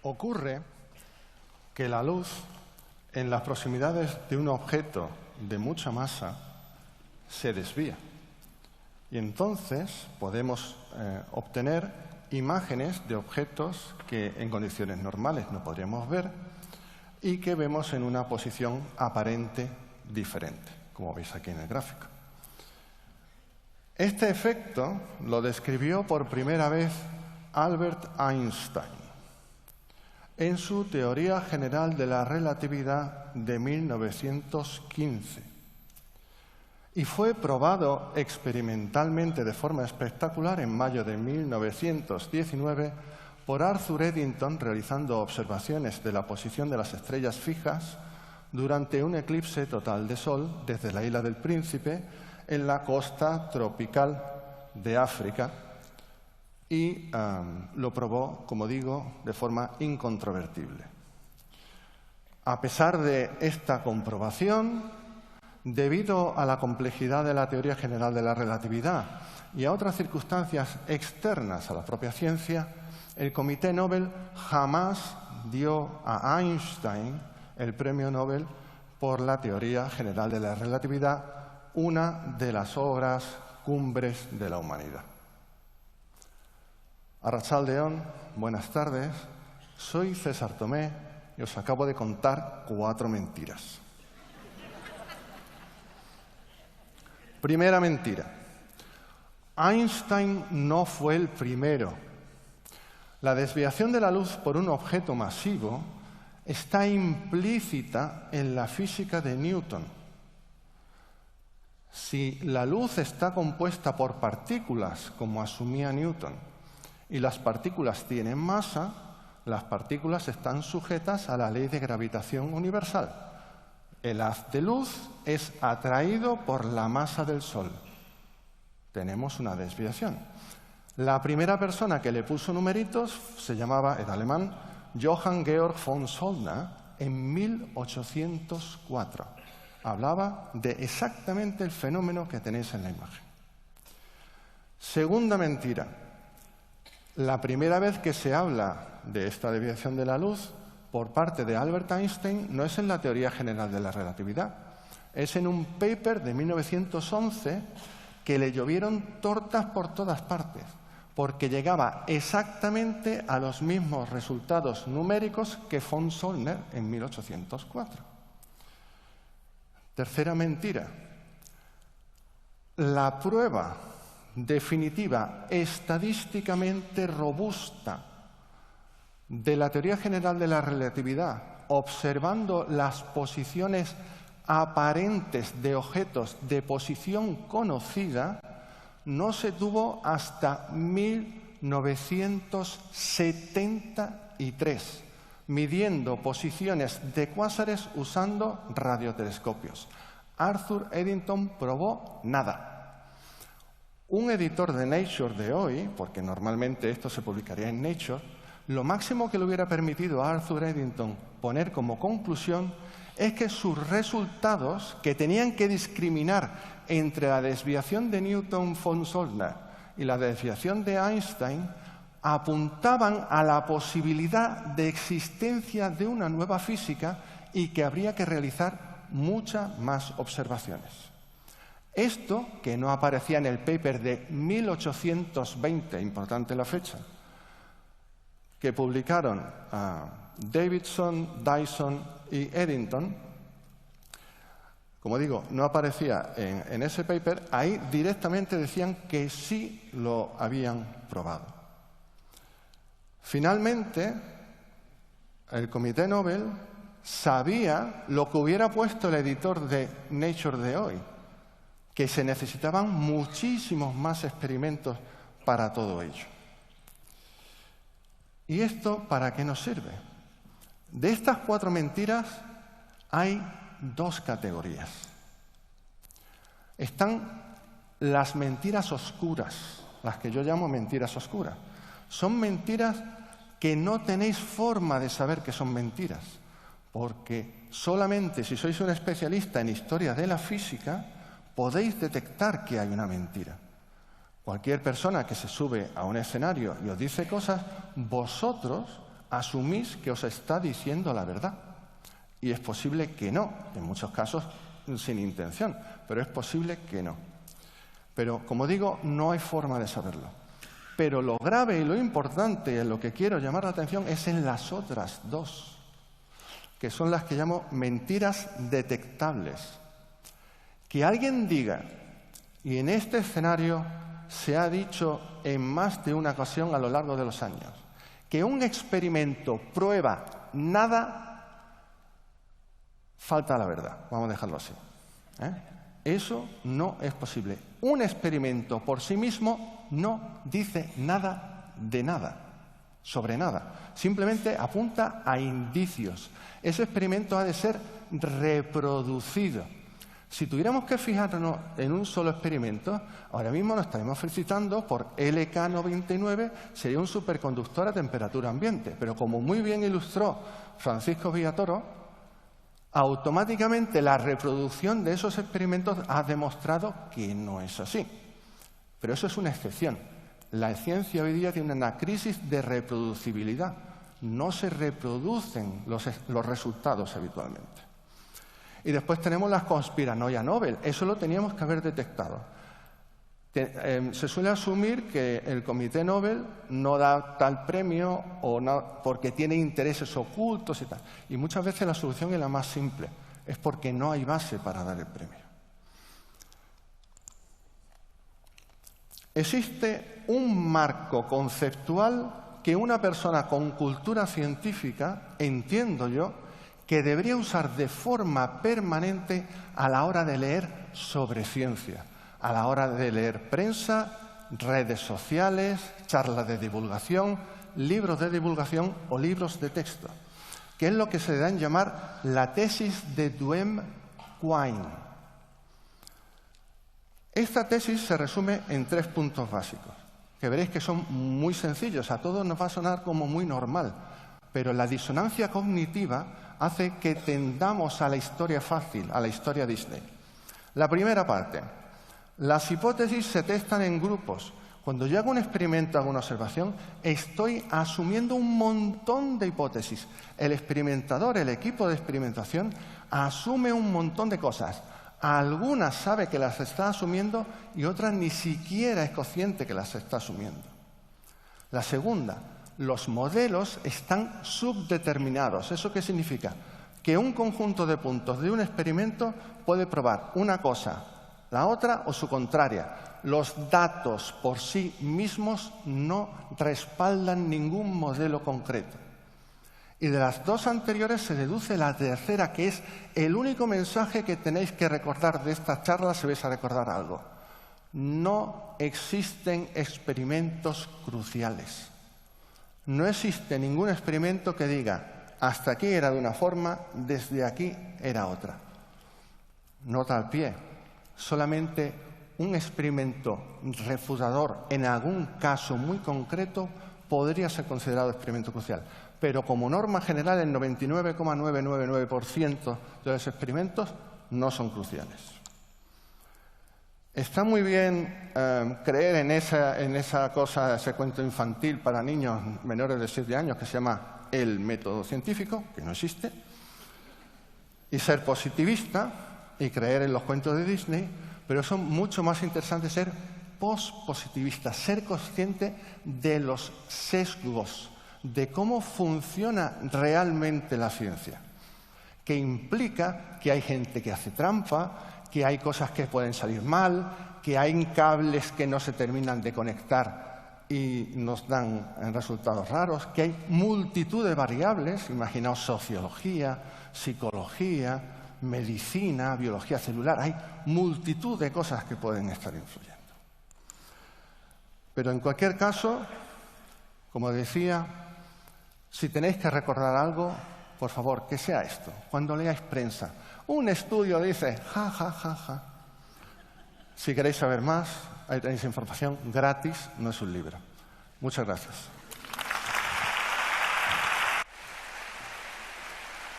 Ocurre que la luz, en las proximidades de un objeto de mucha masa, se desvía. Y entonces podemos obtener imágenes de objetos que en condiciones normales no podríamos ver y que vemos en una posición aparente diferente, como veis aquí en el gráfico. Este efecto lo describió por primera vez Albert Einstein en su Teoría General de la Relatividad de 1915 y fue probado experimentalmente de forma espectacular en mayo de 1919 por Arthur Eddington realizando observaciones de la posición de las estrellas fijas durante un eclipse total de Sol desde la isla del Príncipe en la costa tropical de África y lo probó, como digo, de forma incontrovertible. A pesar de esta comprobación, debido a la complejidad de la teoría general de la relatividad y a otras circunstancias externas a la propia ciencia, el Comité Nobel jamás dio a Einstein el premio Nobel por la teoría general de la relatividad, una de las obras cumbres de la humanidad. Arratsaldeon, buenas tardes. Soy César Tomé y os acabo de contar 4 mentiras. Primera mentira. Einstein no fue el primero. La desviación de la luz por un objeto masivo está implícita en la física de Newton. Si la luz está compuesta por partículas, como asumía Newton, y las partículas tienen masa, las partículas están sujetas a la ley de gravitación universal. El haz de luz es atraído por la masa del Sol. Tenemos una desviación. La primera persona que le puso numeritos se llamaba, era alemán, Johann Georg von Soldner, en 1804. Hablaba de exactamente el fenómeno que tenéis en la imagen. Segunda mentira. La primera vez que se habla de esta desviación de la luz por parte de Albert Einstein no es en la Teoría General de la Relatividad, es en un paper de 1911 que le llovieron tortas por todas partes, porque llegaba exactamente a los mismos resultados numéricos que von Soldner en 1804. Tercera mentira. La prueba definitiva, estadísticamente robusta, de la teoría general de la relatividad, observando las posiciones aparentes de objetos de posición conocida, no se tuvo hasta 1973, midiendo posiciones de cuásares usando radiotelescopios. Arthur Eddington probó nada. Un editor de Nature de hoy, porque normalmente esto se publicaría en Nature, lo máximo que le hubiera permitido a Arthur Eddington poner como conclusión es que sus resultados, que tenían que discriminar entre la desviación de Newton-von Soldner y la desviación de Einstein, apuntaban a la posibilidad de existencia de una nueva física y que habría que realizar muchas más observaciones. Esto, que no aparecía en el paper de 1820, importante la fecha, que publicaron Davidson, Dyson y Eddington, como digo, no aparecía en ese paper, ahí directamente decían que sí lo habían probado. Finalmente, el Comité Nobel sabía lo que hubiera puesto el editor de Nature de hoy, que se necesitaban muchísimos más experimentos para todo ello. ¿Y esto para qué nos sirve? De estas 4 mentiras hay 2 categorías. Están las mentiras oscuras, las que yo llamo mentiras oscuras. Son mentiras que no tenéis forma de saber que son mentiras, porque solamente si sois un especialista en historia de la física podéis detectar que hay una mentira. Cualquier persona que se sube a un escenario y os dice cosas, vosotros asumís que os está diciendo la verdad. Y es posible que no, en muchos casos sin intención, pero es posible que no. Pero, como digo, no hay forma de saberlo. Pero lo grave y lo importante, en lo que quiero llamar la atención, es en las otras dos, que son las que llamo mentiras detectables. Que alguien diga, y en este escenario se ha dicho en más de una ocasión a lo largo de los años, que un experimento prueba nada, falta la verdad. Vamos a dejarlo así. Eso no es posible. Un experimento por sí mismo no dice nada de nada, sobre nada. Simplemente apunta a indicios. Ese experimento ha de ser reproducido. Si tuviéramos que fijarnos en un solo experimento, ahora mismo nos estaremos felicitando por LK99, sería un superconductor a temperatura ambiente. Pero como muy bien ilustró Francisco Villatoro, automáticamente la reproducción de esos experimentos ha demostrado que no es así. Pero eso es una excepción. La ciencia hoy día tiene una crisis de reproducibilidad. No se reproducen los resultados habitualmente. Y después tenemos la conspiranoia Nobel. Eso lo teníamos que haber detectado. Se suele asumir que el Comité Nobel no da tal premio o no, porque tiene intereses ocultos y tal. Y muchas veces la solución es la más simple. Es porque no hay base para dar el premio. Existe un marco conceptual que una persona con cultura científica, entiendo yo, que debería usar de forma permanente a la hora de leer sobre ciencia, a la hora de leer prensa, redes sociales, charlas de divulgación, libros de divulgación o libros de texto, que es lo que se da en llamar la tesis de Duhem-Quine. Esta tesis se resume en 3 puntos básicos, que veréis que son muy sencillos, a todos nos va a sonar como muy normal, pero la disonancia cognitiva hace que tendamos a la historia fácil, a la historia Disney. La primera parte, las hipótesis se testan en grupos. Cuando yo hago un experimento, hago una observación, estoy asumiendo un montón de hipótesis. El experimentador, el equipo de experimentación, asume un montón de cosas. Algunas sabe que las está asumiendo y otras ni siquiera es consciente que las está asumiendo. La segunda, los modelos están subdeterminados. ¿Eso qué significa? Que un conjunto de puntos de un experimento puede probar una cosa, la otra o su contraria. Los datos por sí mismos no respaldan ningún modelo concreto. Y de las 2 anteriores se deduce la tercera, que es el único mensaje que tenéis que recordar de esta charla si vais a recordar algo. No existen experimentos cruciales. No existe ningún experimento que diga hasta aquí era de una forma, desde aquí era otra. Nota al pie. Solamente un experimento refutador en algún caso muy concreto podría ser considerado experimento crucial. Pero como norma general, el 99,999% de los experimentos no son cruciales. Está muy bien creer en esa cosa, ese cuento infantil para niños menores de 7 años que se llama el método científico, que no existe, y ser positivista y creer en los cuentos de Disney, pero son mucho más interesante ser pospositivista, ser consciente de los sesgos, de cómo funciona realmente la ciencia, que implica que hay gente que hace trampa, que hay cosas que pueden salir mal, que hay cables que no se terminan de conectar y nos dan resultados raros, que hay multitud de variables, imaginaos sociología, psicología, medicina, biología celular, hay multitud de cosas que pueden estar influyendo. Pero en cualquier caso, como decía, si tenéis que recordar algo, por favor, que sea esto. Cuando leáis prensa, un estudio dice, ja, ja, ja, ja. Si queréis saber más, ahí tenéis información gratis, no es un libro. Muchas gracias.